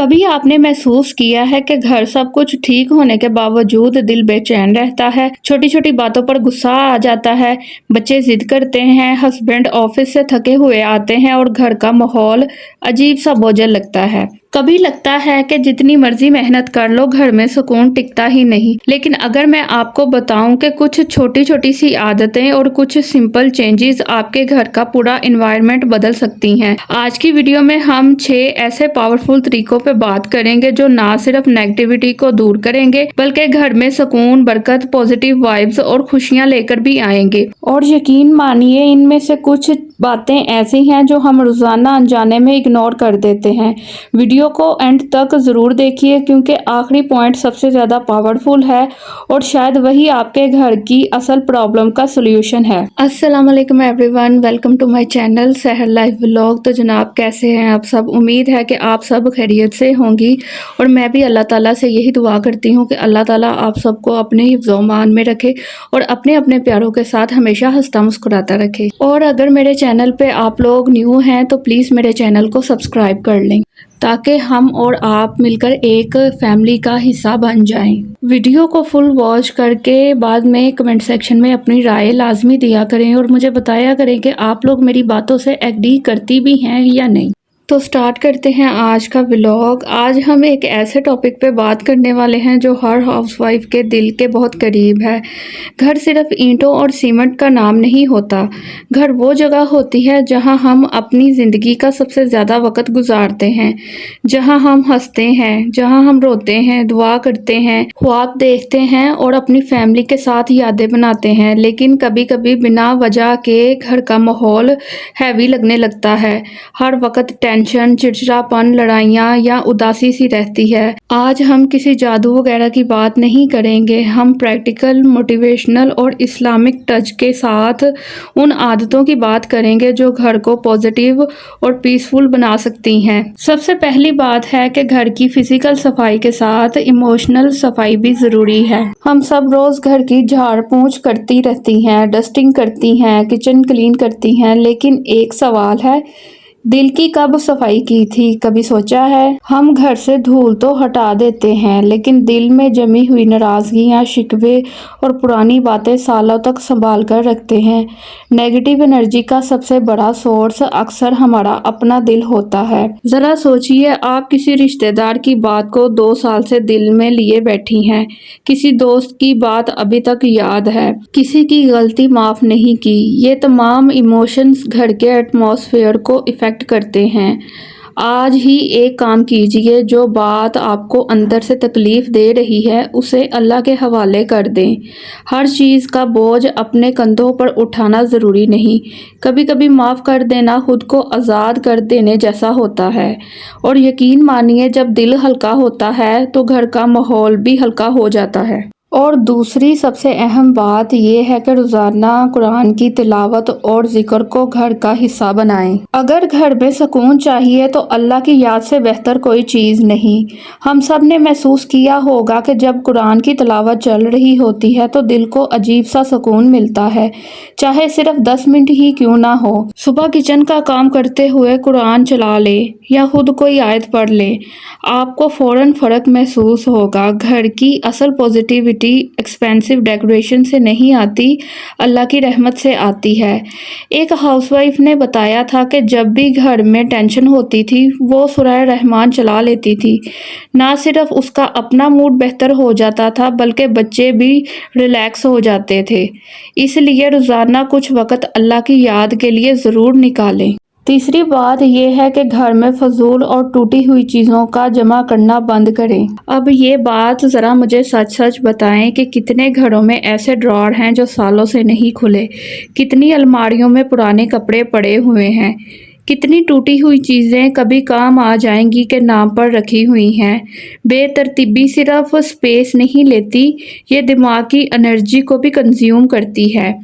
कभी आपने महसूस किया है कि घर सब कुछ ठीक होने के बावजूद दिल बेचैन रहता है। छोटी छोटी बातों पर गुस्सा आ जाता है, बच्चे जिद करते हैं, हस्बैंड ऑफिस से थके हुए आते हैं और घर का माहौल अजीब सा बोझल लगता है। कभी लगता है कि जितनी मर्जी मेहनत कर लो घर में सुकून टिकता ही नहीं। लेकिन अगर मैं आपको बताऊं कि कुछ छोटी छोटी सी आदतें और कुछ सिंपल चेंजेस आपके घर का पूरा एनवायरनमेंट बदल सकती हैं। आज की वीडियो में हम 6 ऐसे पावरफुल तरीकों पे बात करेंगे जो ना सिर्फ नेगेटिविटी को दूर करेंगे बल्कि घर में सुकून, बरकत, पॉजिटिव वाइब्स और खुशियां लेकर भी आएंगे। और यकीन मानिए इनमें से कुछ बातें ऐसी हैं जो हम रोजाना अनजाने में इग्नोर कर देते हैं। वीडियो को एंड तक जरूर देखिए क्योंकि आखिरी पॉइंट सबसे ज्यादा पावरफुल है और शायद वही आपके घर की असल प्रॉब्लम का सलूशन है। अस्सलाम वालेकुम everyone, welcome to my channel Sahar life vlog. तो जनाब कैसे हैं आप सब? उम्मीद है कि आप सब खैरियत से होंगी और मैं भी अल्लाह ताला से यही दुआ करती हूँ कि अल्लाह ताला आप सबको अपने हिफ्ज़-ओ-मान में रखे और अपने अपने प्यारों के साथ हमेशा हंसता मुस्कुराता रखे। और अगर मेरे चैनल पे आप लोग न्यू हैं तो प्लीज़ मेरे चैनल को सब्सक्राइब कर लें ताकि हम और आप मिलकर एक फैमिली का हिस्सा बन जाएं। वीडियो को फुल वॉच करके बाद में कमेंट सेक्शन में अपनी राय लाजमी दिया करें और मुझे बताया करें कि आप लोग मेरी बातों से एग्री करती भी हैं या नहीं। तो स्टार्ट करते हैं आज का व्लॉग। आज हम एक ऐसे टॉपिक पे बात करने वाले हैं जो हर हाउसवाइफ के दिल के बहुत करीब है। घर सिर्फ ईंटों और सीमेंट का नाम नहीं होता। घर वो जगह होती है जहां हम अपनी ज़िंदगी का सबसे ज़्यादा वक्त गुजारते हैं, जहां हम हंसते हैं, जहां हम रोते हैं, दुआ करते हैं, ख्वाब देखते हैं और अपनी फैमिली के साथ यादें बनाते हैं। लेकिन कभी कभी बिना वजह के घर का माहौल हैवी लगने लगता है। हर वक्त टेंशन, चिड़चिड़ापन, लड़ाइयाँ या उदासी सी रहती है। आज हम किसी जादू वगैरह की बात नहीं करेंगे। हम प्रैक्टिकल, मोटिवेशनल और इस्लामिक टच के साथ उन आदतों की बात करेंगे जो घर को पॉजिटिव और पीसफुल बना सकती हैं। सबसे पहली बात है कि घर की फिजिकल सफाई के साथ इमोशनल सफाई भी ज़रूरी है। हम सब रोज़ घर की झाड़ पोंछ करती रहती हैं, डस्टिंग करती हैं, किचन क्लीन करती हैं, लेकिन एक सवाल है, दिल की कब सफाई की थी? कभी सोचा है? हम घर से धूल तो हटा देते हैं लेकिन दिल में जमी हुई नाराजगियां, शिकवे और पुरानी बातें सालों तक संभाल कर रखते हैं। नेगेटिव एनर्जी का सबसे बड़ा सोर्स अक्सर हमारा अपना दिल होता है। जरा सोचिए, आप किसी रिश्तेदार की बात को 2 साल से दिल में लिए बैठी हैं, किसी दोस्त की बात अभी तक याद है, किसी की गलती माफ नहीं की। ये तमाम इमोशंस घर के एटमॉस्फेयर को इफेक्ट करते हैं। आज ही एक काम कीजिए, जो बात आपको अंदर से तकलीफ दे रही है उसे अल्लाह के हवाले कर दें। हर चीज़ का बोझ अपने कंधों पर उठाना ज़रूरी नहीं। कभी कभी माफ़ कर देना खुद को आज़ाद कर देने जैसा होता है। और यकीन मानिए, जब दिल हल्का होता है तो घर का माहौल भी हल्का हो जाता है। और दूसरी सबसे अहम बात यह है कि रोज़ाना कुरान की तिलावत और जिक्र को घर का हिस्सा बनाएं। अगर घर में सुकून चाहिए तो अल्लाह की याद से बेहतर कोई चीज़ नहीं। हम सब ने महसूस किया होगा कि जब कुरान की तिलावत चल रही होती है तो दिल को अजीब सा सुकून मिलता है, चाहे सिर्फ 10 मिनट ही क्यों ना हो। सुबह किचन का काम करते हुए कुरान चला ले या खुद कोई आयत पढ़ ले, आपको फौरन फ़र्क महसूस होगा। घर की असल पॉजिटिविटी एक्सपेंसिव डेकोरेशन से नहीं आती, अल्लाह की रहमत से आती है। एक हाउसवाइफ ने बताया था कि जब भी घर में टेंशन होती थी वो सूरह रहमान चला लेती थी। ना सिर्फ उसका अपना मूड बेहतर हो जाता था बल्कि बच्चे भी रिलैक्स हो जाते थे। इसलिए रोज़ाना कुछ वक्त अल्लाह की याद के लिए ज़रूर निकालें। तीसरी बात यह है कि घर में फजूल और टूटी हुई चीज़ों का जमा करना बंद करें। अब ये बात ज़रा मुझे सच सच बताएं कि कितने घरों में ऐसे ड्रॉर हैं जो सालों से नहीं खुले, कितनी अलमारियों में पुराने कपड़े पड़े हुए हैं, कितनी टूटी हुई चीज़ें कभी काम आ जाएंगी के नाम पर रखी हुई हैं। बेतरतीबी सिर्फ स्पेस नहीं लेती, ये दिमाग की एनर्जी को भी कंज्यूम करती है।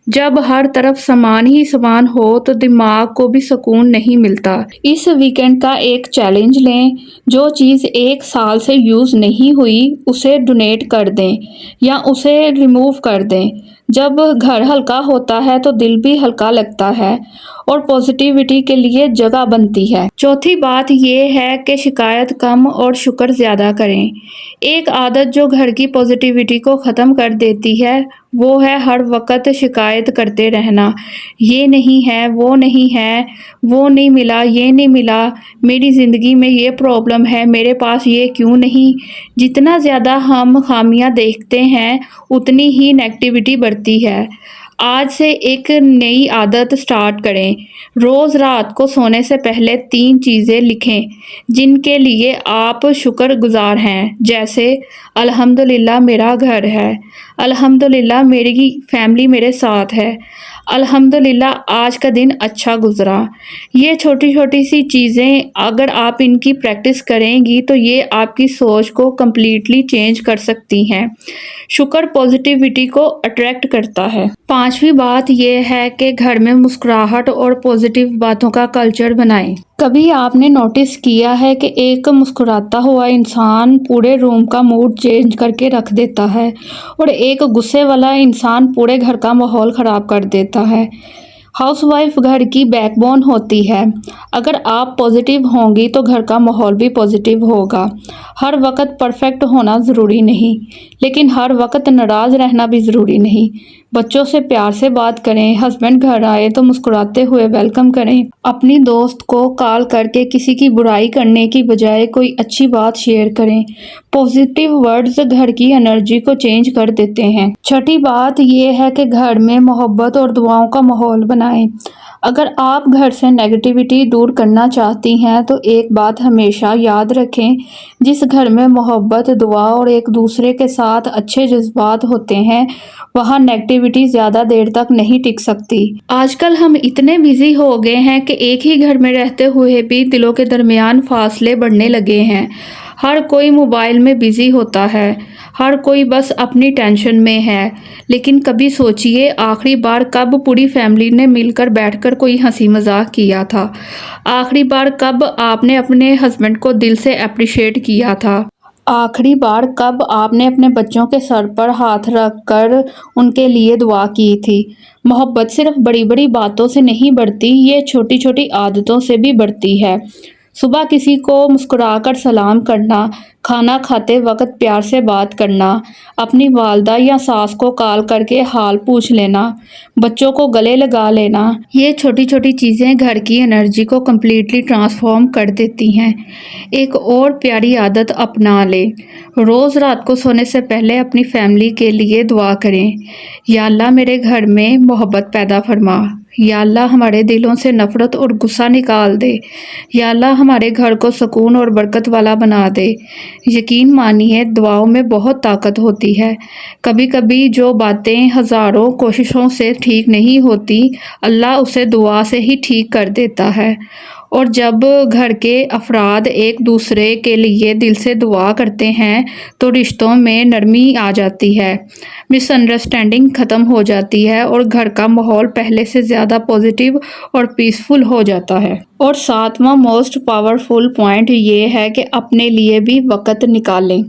जब हर तरफ सामान ही सामान हो तो दिमाग को भी सुकून नहीं मिलता। इस वीकेंड का एक चैलेंज लें, जो चीज़ 1 साल से यूज़ नहीं हुई उसे डोनेट कर दें या उसे रिमूव कर दें। جب گھر ہلکا ہوتا ہے تو دل بھی ہلکا لگتا ہے اور پازیٹیوٹی کے لیے جگہ بنتی ہے۔ چوتھی بات یہ ہے کہ شکایت کم اور شکر زیادہ کریں۔ ایک عادت جو گھر کی پازیٹیوٹی کو ختم کر دیتی ہے وہ ہے ہر وقت شکایت کرتے رہنا۔ یہ نہیں ہے، وہ نہیں ہے، وہ نہیں ملا، یہ نہیں ملا، میری زندگی میں یہ پرابلم ہے، میرے پاس یہ کیوں نہیں۔ جتنا زیادہ ہم خامیاں دیکھتے ہیں اتنی ہی نیگیٹیوٹی بڑھتی ہے۔ آج سے ایک نئی عادت سٹارٹ کریں۔ روز رات کو سونے سے پہلے 3 چیزیں لکھیں جن کے لیے آپ شکر گزار ہیں، جیسے الحمدللہ میرا گھر ہے، الحمدللہ میری فیملی میرے ساتھ ہے، الحمدللہ آج کا دن اچھا گزرا۔ یہ چھوٹی چھوٹی سی چیزیں اگر آپ ان کی پریکٹس کریں گی تو یہ آپ کی سوچ کو کمپلیٹلی چینج کر سکتی ہیں۔ شکر پازیٹیوٹی کو اٹریکٹ کرتا ہے۔ 5ویں بات یہ ہے کہ گھر میں مسکراہٹ اور پازیٹیو باتوں کا کلچر بنائیں۔ کبھی آپ نے نوٹس کیا ہے کہ ایک مسکراتا ہوا انسان پورے روم کا موڈ چینج کر کے رکھ دیتا ہے اور ایک غصے والا انسان پورے گھر کا ماحول خراب کر دیتا ہے۔ ہاؤس وائف گھر کی بیک بون ہوتی ہے۔ اگر آپ پازیٹیو ہوں گی تو گھر کا ماحول بھی پازیٹیو ہوگا۔ ہر وقت پرفیکٹ ہونا ضروری نہیں، لیکن ہر وقت ناراض رہنا بھی ضروری نہیں۔ بچوں سے پیار سے بات کریں، ہسبینڈ گھر آئے تو مسکراتے ہوئے ویلکم کریں۔ اپنی دوست کو کال کر کے کسی کی برائی کرنے کی بجائے کوئی اچھی بات شیئر کریں۔ پازیٹیو ورڈز گھر کی انرجی کو چینج کر دیتے ہیں۔ چھٹی بات یہ ہے کہ گھر میں محبت اور دعاؤں کا ماحول بنائیں۔ اگر آپ گھر سے نیگیٹیوٹی دور کرنا چاہتی ہیں تو ایک بات ہمیشہ یاد رکھیں، جس گھر میں محبت، دعا اور ایک دوسرے کے ساتھ اچھے جذبات ہوتے ہیں وہاں نیگیٹیوٹی زیادہ دیر تک نہیں ٹک سکتی۔ آج کل ہم اتنے بیزی ہو گئے ہیں کہ ایک ہی گھر میں رہتے ہوئے بھی دلوں کے درمیان فاصلے بڑھنے لگے ہیں۔ ہر کوئی موبائل میں بیزی ہوتا ہے، ہر کوئی بس اپنی ٹینشن میں ہے۔ لیکن کبھی سوچئے آخری بار کب پوری فیملی نے مل کر بیٹھ کر کوئی ہنسی مذاق کیا تھا؟ آخری بار کب آپ نے اپنے ہسبینڈ کو دل سے اپریشیٹ کیا تھا؟ آخری بار کب آپ نے اپنے بچوں کے سر پر ہاتھ رکھ کر ان کے لیے دعا کی تھی؟ محبت صرف بڑی بڑی باتوں سے نہیں بڑھتی، یہ چھوٹی چھوٹی عادتوں سے بھی بڑھتی ہے۔ صبح کسی کو مسکرا کر سلام کرنا، کھانا کھاتے وقت پیار سے بات کرنا، اپنی والدہ یا ساس کو کال کر کے حال پوچھ لینا، بچوں کو گلے لگا لینا، یہ چھوٹی چھوٹی چیزیں گھر کی انرجی کو کمپلیٹلی ٹرانسفارم کر دیتی ہیں۔ ایک اور پیاری عادت اپنا لیں۔ روز رات کو سونے سے پہلے اپنی فیملی کے لیے دعا کریں۔ یا اللہ میرے گھر میں محبت پیدا فرما، یا اللہ ہمارے دلوں سے نفرت اور غصہ نکال دے، یا اللہ ہمارے گھر کو سکون اور برکت والا بنا دے۔ یقین مانیے دعاؤں میں بہت طاقت ہوتی ہے۔ کبھی کبھی جو باتیں ہزاروں کوششوں سے ٹھیک نہیں ہوتی، اللہ اسے دعا سے ہی ٹھیک کر دیتا ہے۔ اور جب گھر کے افراد ایک دوسرے کے لیے دل سے دعا کرتے ہیں تو رشتوں میں نرمی آ جاتی ہے، مس انڈرسٹینڈنگ ختم ہو جاتی ہے اور گھر کا ماحول پہلے سے زیادہ پازیٹیو اور پیسفل ہو جاتا ہے۔ اور 7واں موسٹ پاورفل پوائنٹ یہ ہے کہ اپنے لیے بھی وقت نکالیں۔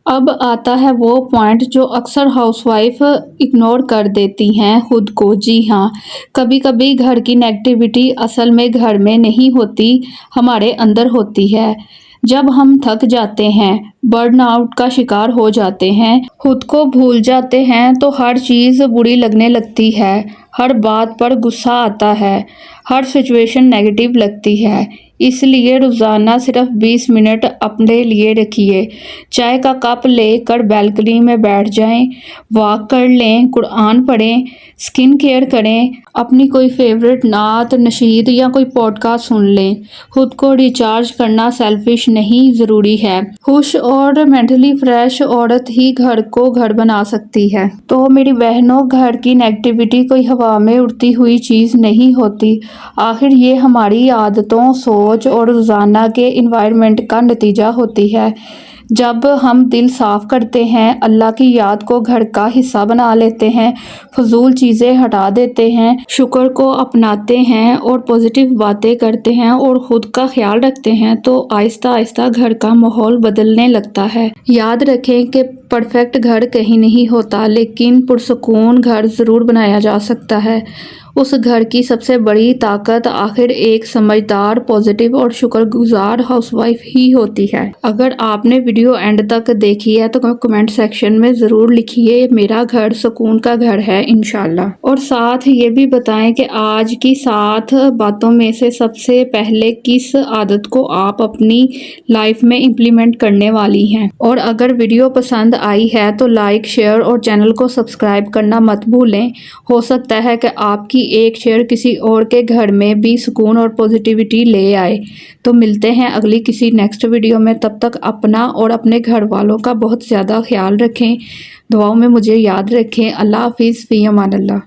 اب آتا ہے وہ پوائنٹ جو اکثر ہاؤس وائف اگنور کر دیتی ہیں، خود کو۔ جی ہاں، کبھی کبھی گھر کی نیگیٹیوٹی اصل میں گھر میں نہیں ہوتی، ہمارے اندر ہوتی ہے۔ جب ہم تھک جاتے ہیں، برن آؤٹ کا شکار ہو جاتے ہیں، خود کو بھول جاتے ہیں تو ہر چیز بری لگنے لگتی ہے، ہر بات پر غصہ آتا ہے، ہر سچویشن نیگیٹو لگتی ہے۔ اس لیے روزانہ صرف 20 منٹ اپنے لیے رکھیے۔ چائے کا کپ لے کر بیلکنی میں بیٹھ جائیں، واک کر لیں، قرآن پڑھیں، سکن کیئر کریں، اپنی کوئی فیوریٹ نعت، نشید یا کوئی پوڈ کاسٹ سن لیں۔ خود کو ریچارج کرنا سیلفش نہیں، ضروری ہے۔ خوش اور مینٹلی فریش عورت ہی گھر کو گھر بنا سکتی ہے۔ تو میری بہنوں، گھر کی نیگیٹیوٹی کوئی ہوا میں اڑتی ہوئی چیز نہیں ہوتی، آخر یہ ہماری عادتوں، سوچ اور روزانہ کے انوائرمنٹ کا نتیجہ ہوتی ہے۔ जब हम दिल साफ करते हैं, अल्लाह की याद को घर का हिस्सा बना लेते हैं, फजूल चीज़ें हटा देते हैं, शुक्र को अपनाते हैं और पॉजिटिव बातें करते हैं और खुद का ख्याल रखते हैं, तो आहिस्ता आहिस्ता घर का माहौल बदलने लगता है। याद रखें कि परफेक्ट घर कहीं नहीं होता, लेकिन पुरसुकून घर ज़रूर बनाया जा सकता है। उस घर की सबसे बड़ी ताकत आखिर एक समझदार, पॉजिटिव और शुक्रगुजार हाउसवाइफ ही होती है। अगर आपने वीडियो एंड तक देखी है तो कमेंट सेक्शन में ज़रूर लिखिए मेरा घर सुकून का घर है इंशाल्लाह। और साथ ये भी बताएं कि आज की 7 बातों में से सबसे पहले किस आदत को आप अपनी लाइफ में इम्प्लीमेंट करने वाली हैं। और अगर वीडियो पसंद आई है तो लाइक, शेयर और चैनल को सब्सक्राइब करना मत भूलें। हो सकता है कि आपकी एक शेयर किसी और के घर में भी सुकून और पॉजिटिविटी ले आए। तो मिलते हैं अगली किसी नेक्स्ट वीडियो में। तब तक अपना और अपने घर वालों का बहुत ज़्यादा ख्याल रखें। दुआओं में मुझे याद रखें। अल्लाह हाफिज़, फ़ी अमान अल्लाह।